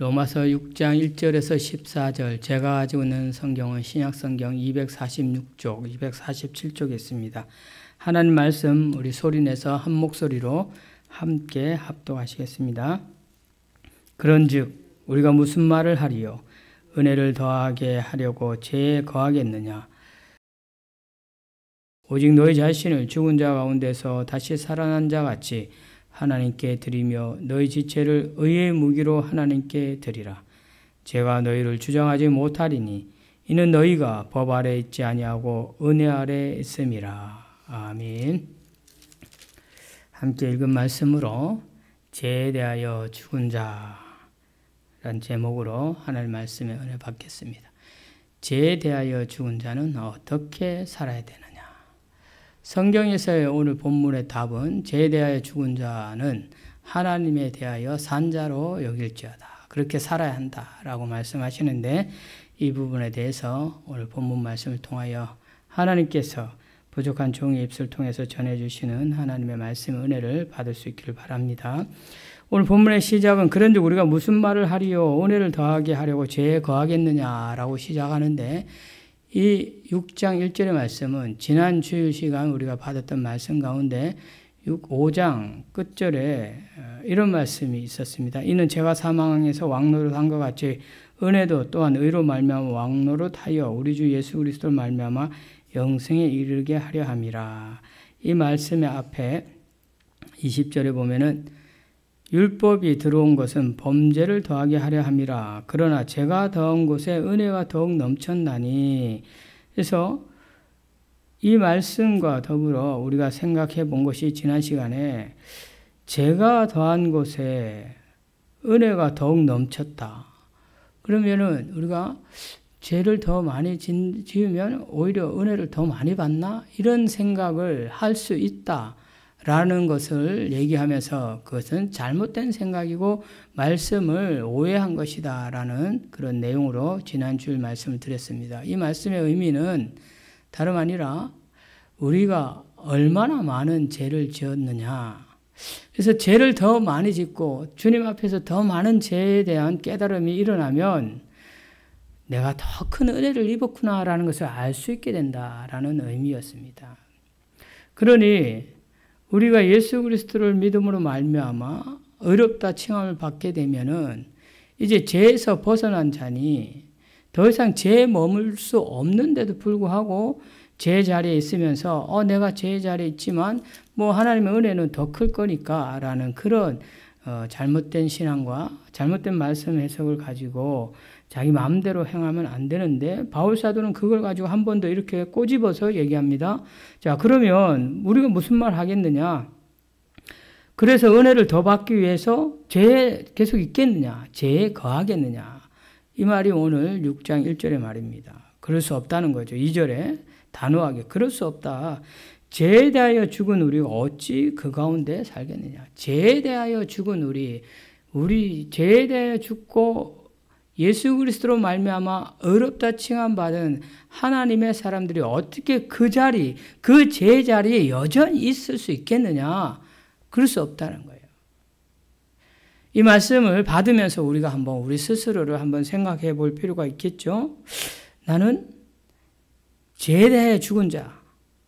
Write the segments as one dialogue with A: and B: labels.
A: 로마서 6장 1절에서 14절, 제가 가지고 있는 성경은 신약성경 246쪽, 247쪽에 있습니다. 하나님 말씀 우리 소리내서 한 목소리로 함께 합독하시겠습니다. 그런즉 우리가 무슨 말을 하리요? 은혜를 더하게 하려고 죄에 거하겠느냐? 오직 너희 자신을 죽은 자 가운데서 다시 살아난 자 같이 하나님께 드리며 너희 지체를 의의 무기로 하나님께 드리라. 제가 너희를 주장하지 못하리니 이는 너희가 법 아래 있지 아니하고 은혜 아래 있음이라. 아멘. 함께 읽은 말씀으로 죄에 대하여 죽은 자라는 제목으로 하나님의 말씀에 은혜 받겠습니다. 죄에 대하여 죽은 자는 어떻게 살아야 되느냐? 성경에서의 오늘 본문의 답은 죄에 대하여 죽은 자는 하나님에 대하여 산 자로 여길지어다. 그렇게 살아야 한다라고 말씀하시는데 이 부분에 대해서 오늘 본문 말씀을 통하여 하나님께서 부족한 종의 입술을 통해서 전해주시는 하나님의 말씀의 은혜를 받을 수 있기를 바랍니다. 오늘 본문의 시작은 그런즉 우리가 무슨 말을 하리요? 은혜를 더하게 하려고 죄에 거하겠느냐라고 시작하는데 이 6장 1절의 말씀은 지난 주일 시간 우리가 받았던 말씀 가운데 5장 끝절에 이런 말씀이 있었습니다. 이는 제가 사망에서 왕노릇 한 것 같이 은혜도 또한 의로 말미암아 왕노릇 하여 우리 주 예수 그리스도를 말미암아 영생에 이르게 하려 함이라. 이 말씀의 앞에 20절에 보면은 율법이 들어온 것은 범죄를 더하게 하려 함이라. 그러나 제가 더한 곳에 은혜가 더욱 넘쳤나니. 그래서 이 말씀과 더불어 우리가 생각해 본 것이 지난 시간에 제가 더한 곳에 은혜가 더욱 넘쳤다. 그러면은 우리가 죄를 더 많이 지으면 오히려 은혜를 더 많이 받나? 이런 생각을 할 수 있다. 라는 것을 얘기하면서 그것은 잘못된 생각이고 말씀을 오해한 것이다 라는 그런 내용으로 지난 주일 말씀을 드렸습니다. 이 말씀의 의미는 다름 아니라 우리가 얼마나 많은 죄를 지었느냐. 그래서 죄를 더 많이 짓고 주님 앞에서 더 많은 죄에 대한 깨달음이 일어나면 내가 더 큰 은혜를 입었구나 라는 것을 알 수 있게 된다라는 의미였습니다. 그러니 우리가 예수 그리스도를 믿음으로 말미암아 의롭다 칭함을 받게 되면은 이제 죄에서 벗어난 자니 더 이상 죄에 머물 수 없는데도 불구하고 죄 자리에 있으면서 내가 죄 자리에 있지만 뭐 하나님의 은혜는 더 클 거니까 라는 그런 잘못된 신앙과 잘못된 말씀 해석을 가지고 자기 마음대로 행하면 안 되는데 바울사도는 그걸 가지고 한 번 더 이렇게 꼬집어서 얘기합니다. 자, 그러면 우리가 무슨 말 하겠느냐? 그래서 은혜를 더 받기 위해서 죄에 계속 있겠느냐? 죄에 거하겠느냐? 이 말이 오늘 6장 1절의 말입니다. 그럴 수 없다는 거죠. 2절에 단호하게 그럴 수 없다. 죄에 대하여 죽은 우리가 어찌 그 가운데 살겠느냐? 죄에 대하여 죽은 우리 죄에 대하여 죽고 예수 그리스도로 말미암아 의롭다 칭함 받은 하나님의 사람들이 어떻게 그 죄 자리에 여전히 있을 수 있겠느냐? 그럴 수 없다는 거예요. 이 말씀을 받으면서 우리가 한번 우리 스스로를 한번 생각해 볼 필요가 있겠죠? 나는 죄에 대해 죽은 자,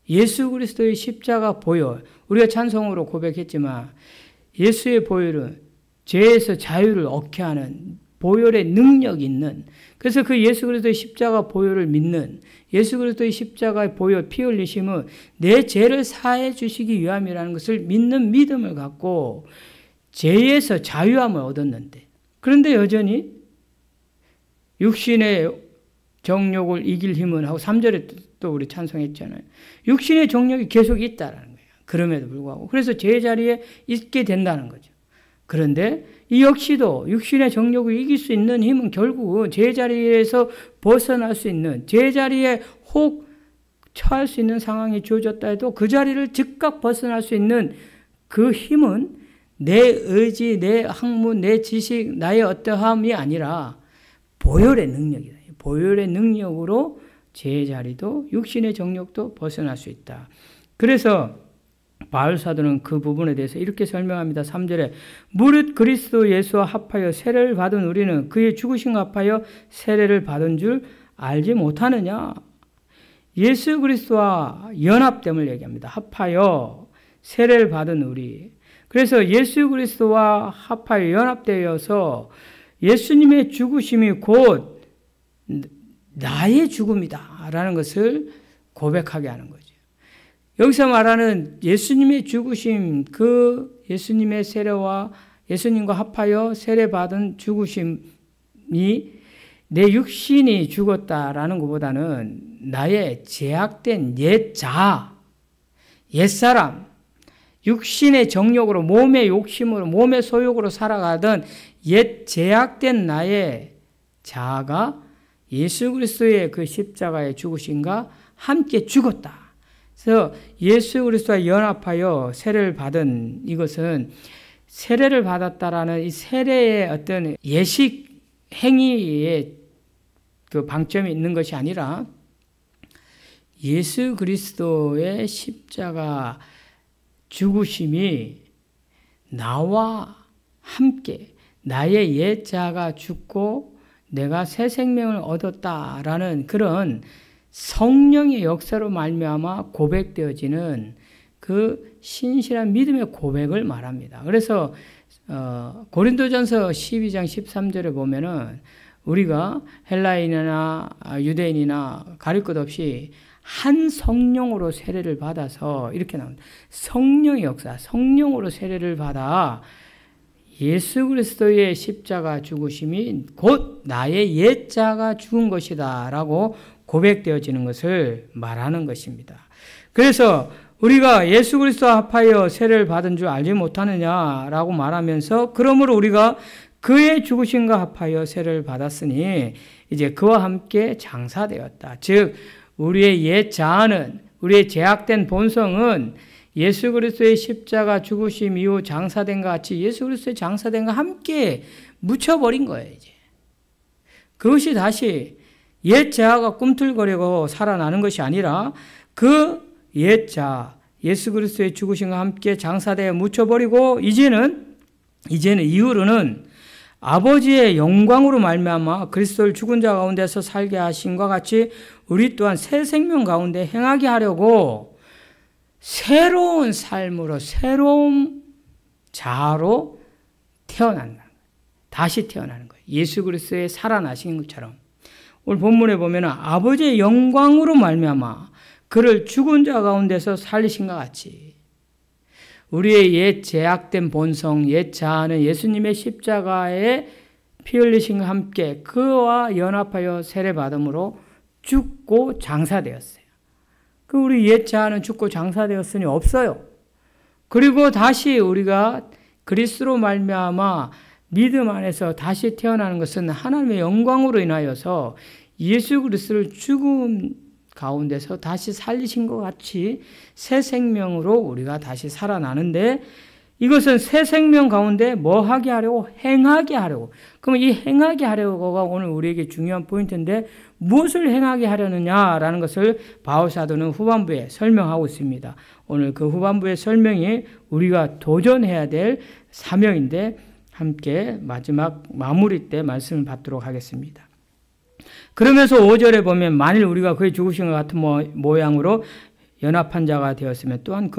A: 예수 그리스도의 십자가 보혈, 우리가 찬송으로 고백했지만 예수의 보혈은 죄에서 자유를 얻게 하는 보혈의 능력이 있는, 그래서 그 예수 그리스도의 십자가 보혈을 믿는, 예수 그리스도의 십자가의 보혈 피 흘리심은 내 죄를 사해 주시기 위함이라는 것을 믿는 믿음을 갖고 죄에서 자유함을 얻었는데, 그런데 여전히 육신의 정욕을 이길 힘은 하고 3절에 또 우리 찬송했잖아요. 육신의 정욕이 계속 있다라는 거예요. 그럼에도 불구하고. 그래서 죄 자리에 있게 된다는 거죠. 그런데 이 역시도 육신의 정욕을 이길 수 있는 힘은 결국 제자리에서 벗어날 수 있는, 제자리에 혹 처할 수 있는 상황이 주어졌다 해도 그 자리를 즉각 벗어날 수 있는 그 힘은 내 의지, 내 학문, 내 지식, 나의 어떠함이 아니라 보혈의 능력이다. 보혈의 능력으로 제자리도 육신의 정욕도 벗어날 수 있다. 그래서 바울 사도는 그 부분에 대해서 이렇게 설명합니다. 3절에 무릇 그리스도 예수와 합하여 세례를 받은 우리는 그의 죽으심과 합하여 세례를 받은 줄 알지 못하느냐. 예수 그리스도와 연합됨을 얘기합니다. 합하여 세례를 받은 우리. 그래서 예수 그리스도와 합하여 연합되어서 예수님의 죽으심이 곧 나의 죽음이다 라는 것을 고백하게 하는 거죠. 여기서 말하는 예수님의 죽으심, 그 예수님의 세례와 예수님과 합하여 세례받은 죽으심이 내 육신이 죽었다라는 것보다는 나의 제약된 옛 자아, 옛사람, 육신의 정욕으로, 몸의 욕심으로, 몸의 소욕으로 살아가던 옛 제약된 나의 자아가 예수 그리스도의 그 십자가의 죽으심과 함께 죽었다. 그래서 예수 그리스도와 연합하여 세례를 받은 이것은 세례를 받았다라는 이 세례의 어떤 예식 행위에 그 방점이 있는 것이 아니라 예수 그리스도의 십자가 죽으심이 나와 함께 나의 옛 자가 죽고 내가 새 생명을 얻었다라는 그런 성령의 역사로 말미암아 고백되어지는 그 신실한 믿음의 고백을 말합니다. 그래서 고린도전서 12장 13절에 보면은 우리가 헬라인이나 유대인이나 가릴 것 없이 한 성령으로 세례를 받아서 이렇게 나옵니다. 성령의 역사, 성령으로 세례를 받아 예수 그리스도의 십자가 죽으심이 곧 나의 옛 자가 죽은 것이다 라고 고백되어지는 것을 말하는 것입니다. 그래서 우리가 예수 그리스도와 합하여 세례를 받은 줄 알지 못하느냐라고 말하면서 그러므로 우리가 그의 죽으심과 합하여 세례를 받았으니 이제 그와 함께 장사되었다. 즉 우리의 옛 자아는, 우리의 제약된 본성은 예수 그리스도의 십자가 죽으심 이후 장사된 것 같이 예수 그리스도의 장사된과 함께 묻혀버린 거예요. 이제 그것이 다시 옛 자아가 꿈틀거리고 살아나는 것이 아니라 그 옛 자아, 예수 그리스도의 죽으심과 함께 장사되어 묻혀버리고 이제는 이후로는 아버지의 영광으로 말미암아 그리스도를 죽은 자 가운데서 살게 하신과 같이 우리 또한 새 생명 가운데 행하게 하려고 새로운 삶으로 새로운 자아로 태어난다는 거예요. 다시 태어나는 거예요. 예수 그리스도의 살아나신 것처럼. 오늘 본문에 보면 아버지의 영광으로 말미암아 그를 죽은 자 가운데서 살리신 것 같이 우리의 옛 제약된 본성, 옛 자아는 예수님의 십자가에 피 흘리심과 함께 그와 연합하여 세례받음으로 죽고 장사되었어요. 그 우리 옛 자아는 죽고 장사되었으니 없어요. 그리고 다시 우리가 그리스도로 말미암아 믿음 안에서 다시 태어나는 것은 하나님의 영광으로 인하여서 예수 그리스도를 죽음 가운데서 다시 살리신 것 같이 새 생명으로 우리가 다시 살아나는데 이것은 새 생명 가운데 뭐 하게 하려고? 행하게 하려고. 그러면 이 행하게 하려고가 오늘 우리에게 중요한 포인트인데 무엇을 행하게 하려느냐라는 것을 바울 사도는 후반부에 설명하고 있습니다. 오늘 그 후반부의 설명이 우리가 도전해야 될 사명인데 함께 마지막 마무리 때 말씀을 받도록 하겠습니다. 그러면서 5절에 보면 만일 우리가 그의 죽으신 것 같은 모양으로 연합한 자가 되었으면 또한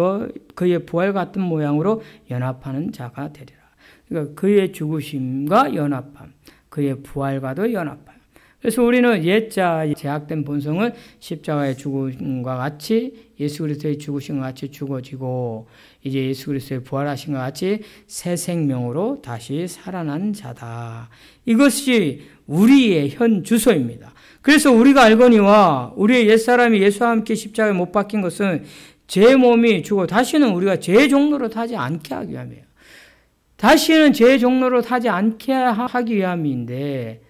A: 그의 부활 같은 모양으로 연합하는 자가 되리라. 그러니까 그의 죽으심과 연합함, 그의 부활과도 연합함. 그래서 우리는 옛자 제약된 본성은 십자가의 죽음과 같이 예수 그리스도의 죽으심과 같이 죽어지고 이제 예수 그리스도의 부활하신 것 같이 새 생명으로 다시 살아난 자다. 이것이 우리의 현 주소입니다. 그래서 우리가 알거니와 우리의 옛사람이 예수와 함께 십자가에 못 박힌 것은 제 몸이 죽어 다시는 우리가 제 종로로 타지 않게 하기 위함이에요. 다시는 제 종로로 타지 않게 하기 위함인데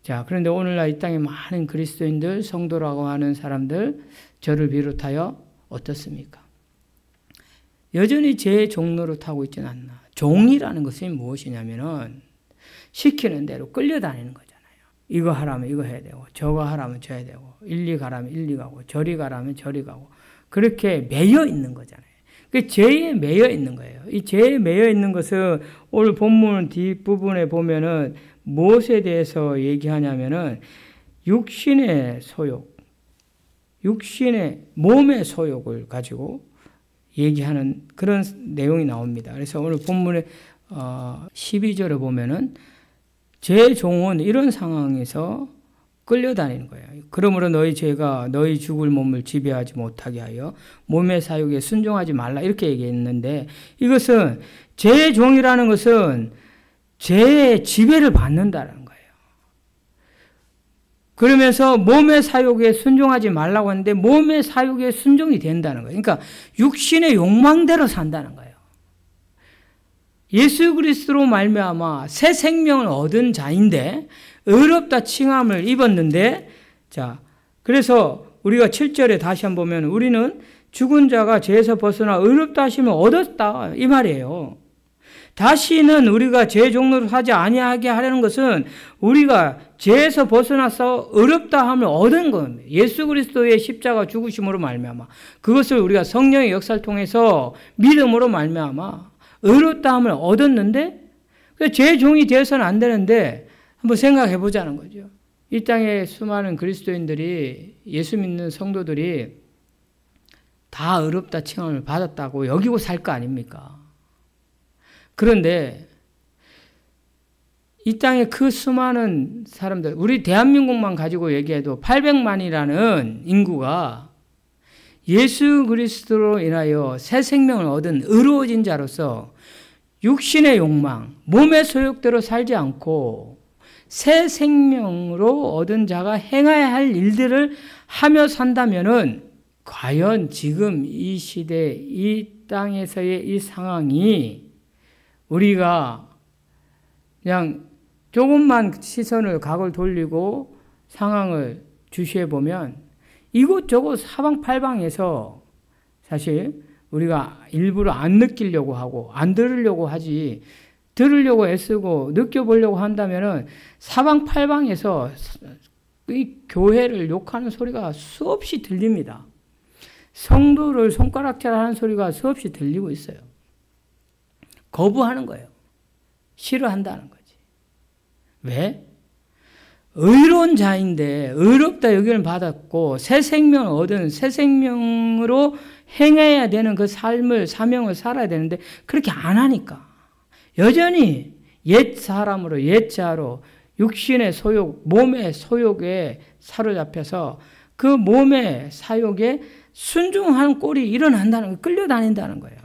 A: 자, 그런데 오늘날 이 땅에 많은 그리스도인들, 성도라고 하는 사람들, 저를 비롯하여 어떻습니까? 여전히 제 종로로 타고 있지는 않나. 종이라는 것이 무엇이냐면은 시키는 대로 끌려다니는 거잖아요. 이거 하라면 이거 해야 되고, 저거 하라면 저 해야 되고, 일리 가라면 일리 가고, 저리 가라면 저리 가고, 그렇게 매여 있는 거잖아요. 그 죄에 매여 있는 거예요. 이 죄에 매여 있는 것은 오늘 본문 뒷부분에 보면은 무엇에 대해서 얘기하냐면은 육신의 소욕, 육신의 몸의 소욕을 가지고 얘기하는 그런 내용이 나옵니다. 그래서 오늘 본문의 12절에 보면은 제 종은 이런 상황에서 끌려다니는 거예요. 그러므로 너희 죄가 너희 죽을 몸을 지배하지 못하게 하여 몸의 사욕에 순종하지 말라 이렇게 얘기했는데 이것은 제 종이라는 것은 죄의 지배를 받는다는 거예요. 그러면서 몸의 사욕에 순종하지 말라고 하는데 몸의 사욕에 순종이 된다는 거예요. 그러니까 육신의 욕망대로 산다는 거예요. 예수 그리스도로 말미암아 새 생명을 얻은 자인데 의롭다 칭함을 입었는데 자 그래서 우리가 7절에 다시 한번 보면 우리는 죽은 자가 죄에서 벗어나 의롭다 하심을 얻었다 이 말이에요. 다시는 우리가 죄 종로를 하지 아니하게 하려는 것은 우리가 죄에서 벗어나서 의롭다 함을 얻은 겁니다. 예수 그리스도의 십자가 죽으심으로 말미암아 그것을 우리가 성령의 역사를 통해서 믿음으로 말미암아 의롭다 함을 얻었는데 죄 종이 되어서는 안 되는데 한번 생각해 보자는 거죠. 이 땅에 수많은 그리스도인들이 예수 믿는 성도들이 다 의롭다 칭함을 받았다고 여기고 살 거 아닙니까? 그런데 이 땅에 그 수많은 사람들, 우리 대한민국만 가지고 얘기해도 800만이라는 인구가 예수 그리스도로 인하여 새 생명을 얻은 의로워진 자로서 육신의 욕망, 몸의 소욕대로 살지 않고 새 생명으로 얻은 자가 행해야 할 일들을 하며 산다면은 과연 지금 이 시대, 이 땅에서의 이 상황이 우리가 그냥 조금만 시선을 각을 돌리고 상황을 주시해 보면 이곳저곳 사방팔방에서 사실 우리가 일부러 안 느끼려고 하고 안 들으려고 하지 들으려고 애쓰고 느껴보려고 한다면은 사방팔방에서 이 교회를 욕하는 소리가 수없이 들립니다. 성도를 손가락질하는 소리가 수없이 들리고 있어요. 거부하는 거예요. 싫어한다는 거지. 왜? 의로운 자인데 의롭다 여김을 받았고 새 생명을 얻은 새 생명으로 행해야 되는 그 삶을 사명을 살아야 되는데 그렇게 안 하니까 여전히 옛 사람으로 옛 자로 육신의 소욕, 몸의 소욕에 사로잡혀서 그 몸의 사욕에 순종하는 꼴이 일어난다는 거예요. 끌려다닌다는 거예요.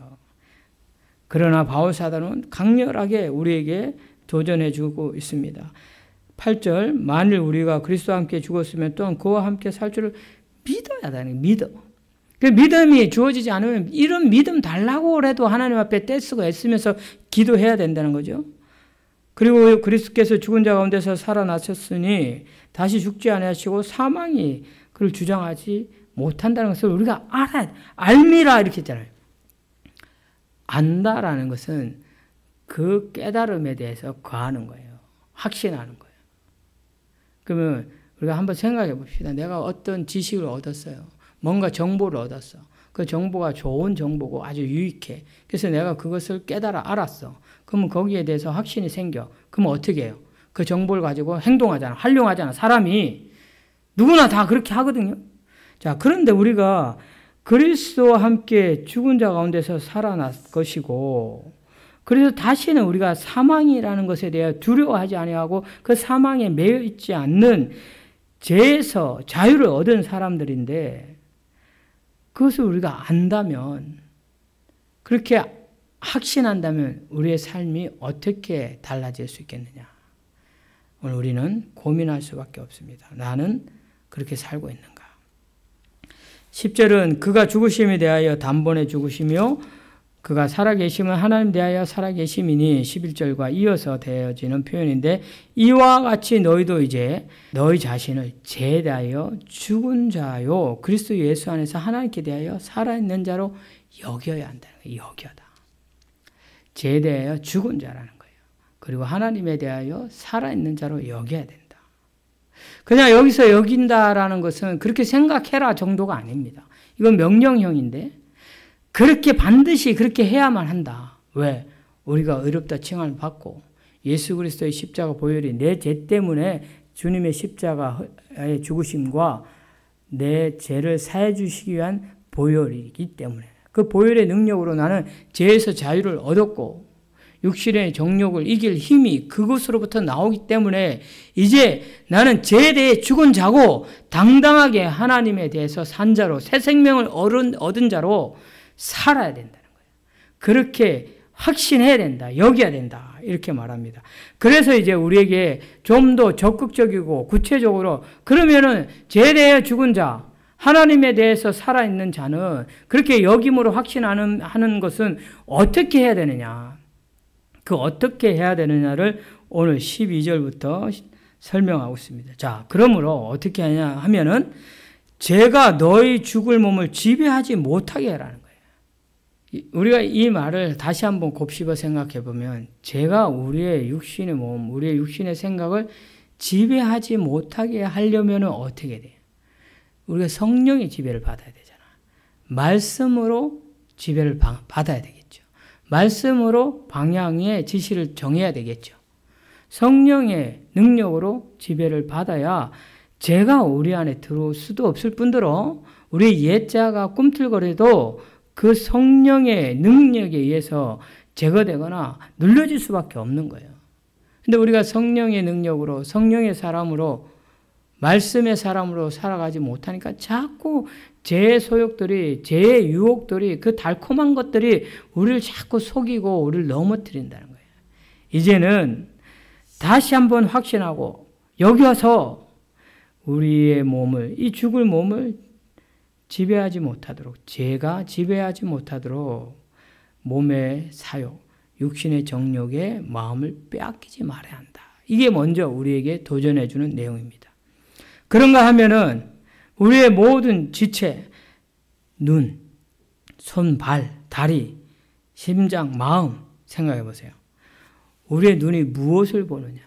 A: 그러나 바울사도는 강렬하게 우리에게 도전해 주고 있습니다. 8절 만일 우리가 그리스도와 함께 죽었으면 또한 그와 함께 살 줄을 믿어야 되는 믿어. 그 믿음이 주어지지 않으면 이런 믿음 달라고 해도 하나님 앞에 떼쓰고 애쓰면서 기도해야 된다는 거죠. 그리고 그리스도께서 죽은 자 가운데서 살아나셨으니 다시 죽지 아니하시고 사망이 그를 주장하지 못한다는 것을 우리가 알미라 이렇게 했잖아요. 안다라는 것은 그 깨달음에 대해서 거하는 거예요. 확신하는 거예요. 그러면 우리가 한번 생각해 봅시다. 내가 어떤 지식을 얻었어요. 뭔가 정보를 얻었어. 그 정보가 좋은 정보고 아주 유익해. 그래서 내가 그것을 깨달아 알았어. 그러면 거기에 대해서 확신이 생겨. 그러면 어떻게 해요? 그 정보를 가지고 행동하잖아. 활용하잖아. 사람이. 누구나 다 그렇게 하거든요. 자, 그런데 우리가 그리스도와 함께 죽은 자 가운데서 살아났 것이고 그래서 다시는 우리가 사망이라는 것에 대해 두려워하지 아니하고 그 사망에 매여 있지 않는 죄에서 자유를 얻은 사람들인데 그것을 우리가 안다면 그렇게 확신한다면 우리의 삶이 어떻게 달라질 수 있겠느냐. 오늘 우리는 고민할 수밖에 없습니다. 나는 그렇게 살고 있는가. 10절은 그가 죽으심에 대하여 단번에 죽으시며 그가 살아계심은 하나님 대하여 살아계심이니 11절과 이어서 되어지는 표현인데 이와 같이 너희도 이제 너희 자신을 죄에 대하여 죽은 자요 그리스도 예수 안에서 하나님께 대하여 살아있는 자로 여겨야 한다는 거예요. 여겨다. 죄에 대하여 죽은 자라는 거예요. 그리고 하나님에 대하여 살아있는 자로 여겨야 된다. 그냥 여기서 여긴다라는 것은 그렇게 생각해라 정도가 아닙니다. 이건 명령형인데 그렇게 반드시 그렇게 해야만 한다. 왜? 우리가 의롭다 칭함을 받고 예수 그리스도의 십자가 보혈이 내 죄 때문에 주님의 십자가의 죽으심과 내 죄를 사해 주시기 위한 보혈이기 때문에 그 보혈의 능력으로 나는 죄에서 자유를 얻었고 육신의 정욕을 이길 힘이 그것으로부터 나오기 때문에 이제 나는 죄에 대해 죽은 자고 당당하게 하나님에 대해서 산 자로 새 생명을 얻은 자로 살아야 된다는 거예요. 그렇게 확신해야 된다. 여겨야 된다. 이렇게 말합니다. 그래서 이제 우리에게 좀 더 적극적이고 구체적으로 그러면은 죄에 대해 죽은 자, 하나님에 대해서 살아있는 자는 그렇게 여김으로 확신하는 것은 어떻게 해야 되느냐. 그 어떻게 해야 되느냐를 오늘 12절부터 설명하고 있습니다. 자, 그러므로 어떻게 하냐 하면은 죄가 너희 죽을 몸을 지배하지 못하게 하라는 거예요. 우리가 이 말을 다시 한번 곱씹어 생각해 보면 죄가 우리의 육신의 몸, 우리의 육신의 생각을 지배하지 못하게 하려면 어떻게 돼요? 우리가 성령의 지배를 받아야 되잖아. 말씀으로 지배를 받아야 되겠죠. 말씀으로 방향의 지시를 정해야 되겠죠. 성령의 능력으로 지배를 받아야 죄가 우리 안에 들어올 수도 없을 뿐더러 우리의 옛자가 꿈틀거려도 그 성령의 능력에 의해서 제거되거나 눌려질 수밖에 없는 거예요. 근데 우리가 성령의 능력으로 성령의 사람으로 말씀의 사람으로 살아가지 못하니까 자꾸 죄의 소욕들이, 죄의 유혹들이, 그 달콤한 것들이 우리를 자꾸 속이고 우리를 넘어뜨린다는 거예요. 이제는 다시 한번 확신하고 여기서 우리의 몸을, 이 죽을 몸을 지배하지 못하도록, 죄가 지배하지 못하도록 몸의 사욕, 육신의 정욕에 마음을 빼앗기지 말아야 한다. 이게 먼저 우리에게 도전해 주는 내용입니다. 그런가 하면은 우리의 모든 지체, 눈, 손, 발, 다리, 심장, 마음 생각해 보세요. 우리의 눈이 무엇을 보느냐?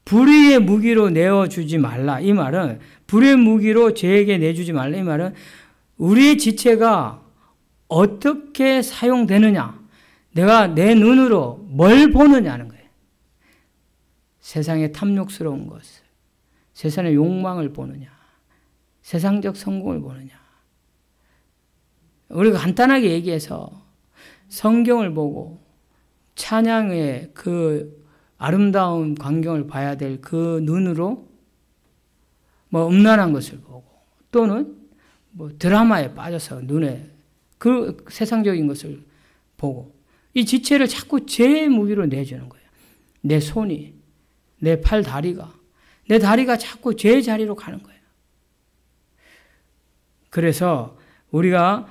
A: 불의의 무기로 내어주지 말라. 이 말은 불의의 무기로 죄에게 내주지 말라. 이 말은 우리의 지체가 어떻게 사용되느냐? 내가 내 눈으로 뭘 보느냐는 거예요. 세상의 탐욕스러운 것을, 세상의 욕망을 보느냐? 세상적 성공을 보느냐? 우리가 간단하게 얘기해서 성경을 보고 찬양의 그 아름다운 광경을 봐야 될 그 눈으로 뭐 음란한 것을 보고 또는 뭐 드라마에 빠져서 눈에 그 세상적인 것을 보고 이 지체를 자꾸 죄의 무기로 내주는 거예요. 내 손이, 내 팔, 다리가, 내 다리가 자꾸 죄의 자리로 가는 거예요. 그래서 우리가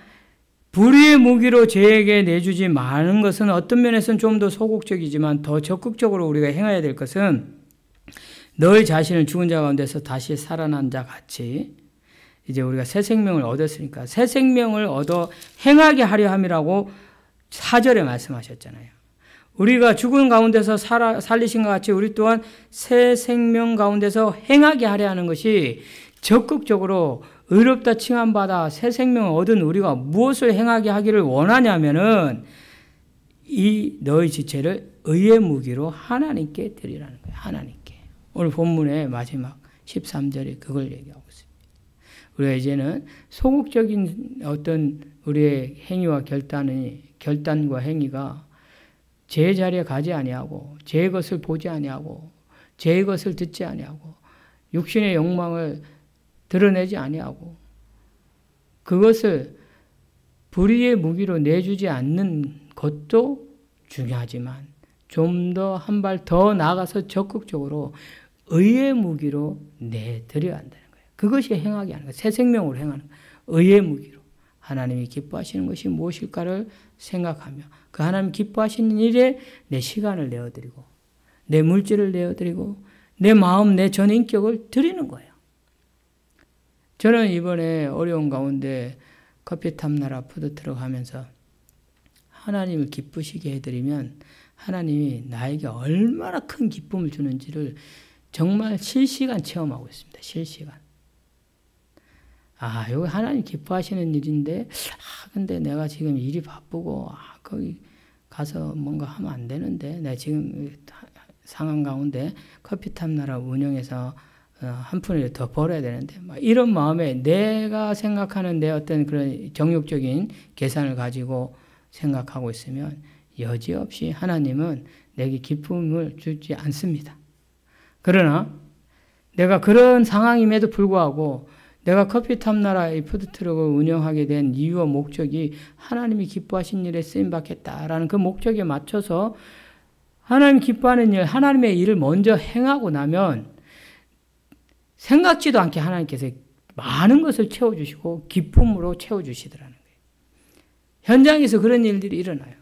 A: 불의의 무기로 죄에게 내주지 마는 것은 어떤 면에서는 좀 더 소극적이지만 더 적극적으로 우리가 행해야 될 것은 너희 자신을 죽은 자 가운데서 다시 살아난 자 같이 이제 우리가 새 생명을 얻었으니까 새 생명을 얻어 행하게 하려 함이라고 4절에 말씀하셨잖아요. 우리가 죽은 가운데서 살리신 것 같이 우리 또한 새 생명 가운데서 행하게 하려 하는 것이 적극적으로 의롭다 칭함받아 새 생명을 얻은 우리가 무엇을 행하게 하기를 원하냐면은 이 너희 지체를 의의 무기로 하나님께 드리라는 거예요. 하나님께. 오늘 본문의 마지막 13절에 그걸 얘기하고 있습니다. 우리가 이제는 소극적인 어떤 우리의 행위와 결단과 행위가 제 자리에 가지 아니하고 제 것을 보지 아니하고 제 것을 듣지 아니하고 육신의 욕망을 드러내지 아니하고 그것을 불의의 무기로 내주지 않는 것도 중요하지만 좀 더 한 발 더 나아가서 적극적으로 의의 무기로 내드려야 한다는 거예요. 그것이 행하게 하는 거예요. 새 생명으로 행하는 거예요. 의의 무기로. 하나님이 기뻐하시는 것이 무엇일까를 생각하며 그 하나님 기뻐하시는 일에 내 시간을 내어드리고 내 물질을 내어드리고 내 마음, 내 전 인격을 드리는 거예요. 저는 이번에 어려운 가운데 커피탑 나라 푸드트럭 하면서 하나님을 기쁘시게 해드리면 하나님이 나에게 얼마나 큰 기쁨을 주는지를 정말 실시간 체험하고 있습니다. 실시간. 여기 하나님 기뻐하시는 일인데, 근데 내가 지금 일이 바쁘고, 거기 가서 뭔가 하면 안 되는데, 내가 지금 상황 가운데 커피탑 나라 운영해서 한 푼이라도 더 벌어야 되는데, 이런 마음에 내가 생각하는 내 어떤 그런 정욕적인 계산을 가지고 생각하고 있으면 여지없이 하나님은 내게 기쁨을 주지 않습니다. 그러나 내가 그런 상황임에도 불구하고 내가 커피탑 나라 이 푸드트럭을 운영하게 된 이유와 목적이 하나님이 기뻐하신 일에 쓰임받겠다라는 그 목적에 맞춰서 하나님 기뻐하는 일, 하나님의 일을 먼저 행하고 나면 생각지도 않게 하나님께서 많은 것을 채워주시고 기쁨으로 채워주시더라는 거예요. 현장에서 그런 일들이 일어나요.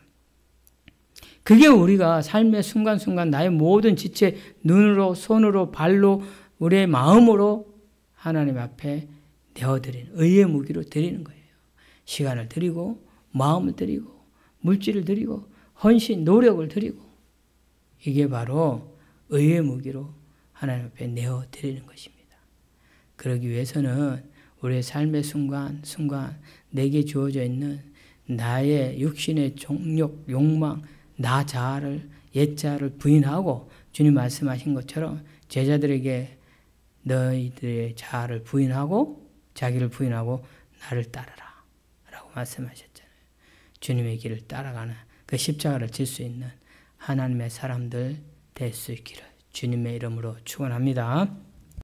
A: 그게 우리가 삶의 순간순간 나의 모든 지체, 눈으로, 손으로, 발로, 우리의 마음으로 하나님 앞에 내어드리는, 의의 무기로 드리는 거예요. 시간을 드리고, 마음을 드리고, 물질을 드리고, 헌신, 노력을 드리고, 이게 바로 의의 무기로 하나님 앞에 내어드리는 것입니다. 그러기 위해서는 우리의 삶의 순간, 내게 주어져 있는 나의 육신의 정욕, 욕망, 나 자아를, 옛 자아를 부인하고 주님 말씀하신 것처럼 제자들에게 너희들의 자아를 부인하고 자기를 부인하고 나를 따르라 라고 말씀하셨잖아요. 주님의 길을 따라가는 그 십자가를 질 수 있는 하나님의 사람들 될 수 있기를 주님의 이름으로 축원합니다.